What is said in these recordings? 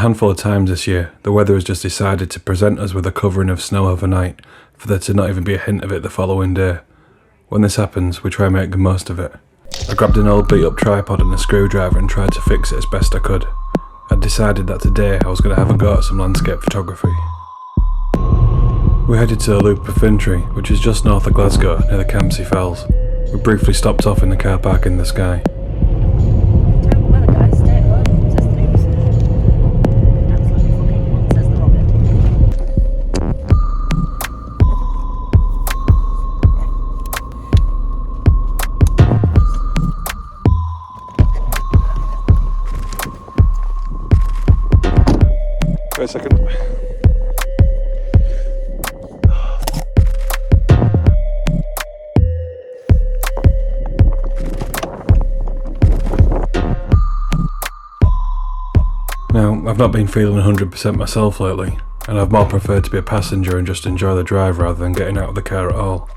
handful of times this year, the weather has just decided to present us with a covering of snow overnight, for there to not even be a hint of it the following day. When this happens, we try and make the most of it. I grabbed an old beat up tripod and a screwdriver and tried to fix it as best I could. I'd decided that today I was going to have a go at some landscape photography. We headed to Ohhh Infantry, which is just north of Glasgow, near the Campsie Fells. We briefly stopped off in the car park in the sky. Wait a second. Now, I've not been feeling 100% myself lately, and I've more preferred to be a passenger and just enjoy the drive rather than getting out of the car at all.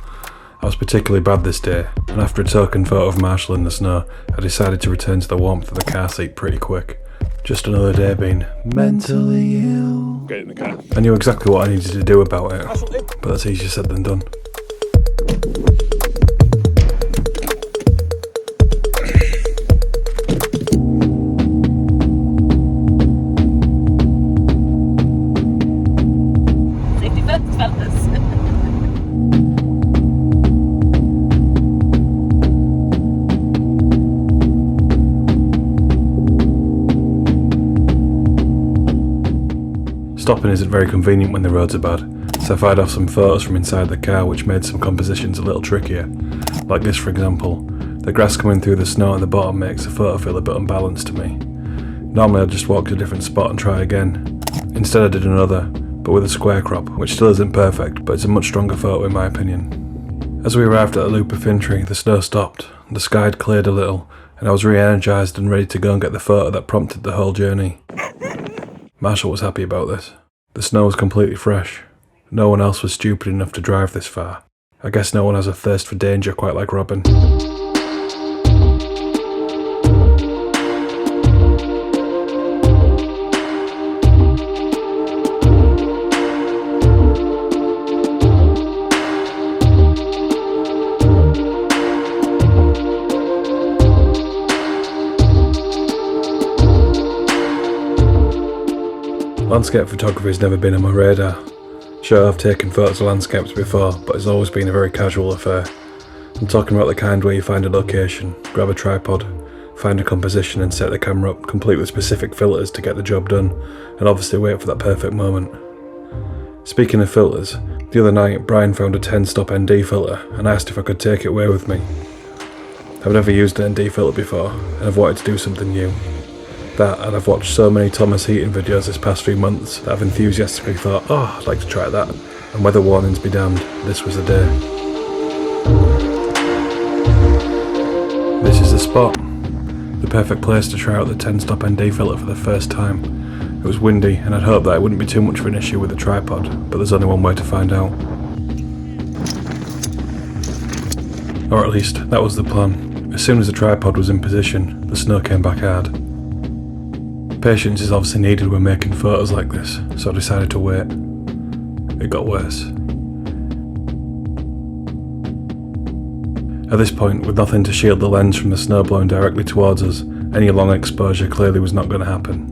I was particularly bad this day, and after a token photo of Marshall in the snow, I decided to return to the warmth of the car seat pretty quick. Just another day being mentally ill. Get in the car. I knew exactly what I needed to do about it, but that's easier said than done. Safety first, fellas. Stopping isn't very convenient when the roads are bad, so I fired off some photos from inside the car which made some compositions a little trickier. Like this for example. The grass coming through the snow at the bottom makes the photo feel a bit unbalanced to me. Normally I'd just walk to a different spot and try again. Instead I did another, but with a square crop, which still isn't perfect, but it's a much stronger photo in my opinion. As we arrived at Ohhh Infantry, the snow stopped, the sky had cleared a little, and I was re-energised and ready to go and get the photo that prompted the whole journey. Marshall was happy about this. The snow was completely fresh. No one else was stupid enough to drive this far. I guess no one has a thirst for danger quite like Robin. Landscape photography has never been on my radar. Sure, I've taken photos of landscapes before, but it's always been a very casual affair. I'm talking about the kind where you find a location, grab a tripod, find a composition and set the camera up complete with specific filters to get the job done, and obviously wait for that perfect moment. Speaking of filters, the other night Brian found a 10-stop ND filter and asked if I could take it away with me. I've never used an ND filter before, and I've wanted to do something new. That, and I've watched so many Thomas Heaton videos this past few months that I've enthusiastically thought, oh, I'd like to try that. And weather warnings be damned, this was the day. This is the spot. The perfect place to try out the 10-stop ND filter for the first time. It was windy, and I'd hoped that it wouldn't be too much of an issue with the tripod, but there's only one way to find out. Or at least, that was the plan. As soon as the tripod was in position, the snow came back hard. Patience is obviously needed when making photos like this, so I decided to wait. It got worse. At this point, with nothing to shield the lens from the snow blowing directly towards us, any long exposure clearly was not going to happen.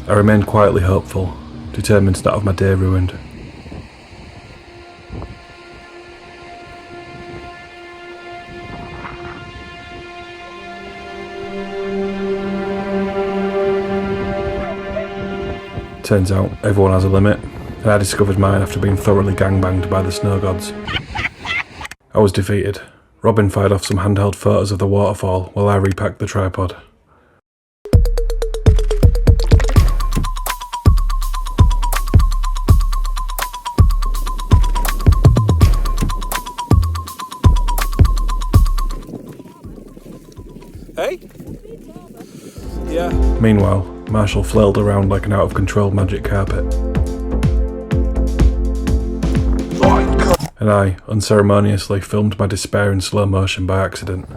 I remained quietly hopeful, determined to not have my day ruined. Turns out, everyone has a limit, and I discovered mine after being thoroughly gangbanged by the snow gods. I was defeated. Robin fired off some handheld photos of the waterfall while I repacked the tripod. Hey? Yeah. Meanwhile, Marshall flailed around like an out-of-control magic carpet. And I, unceremoniously, filmed my despair in slow motion by accident.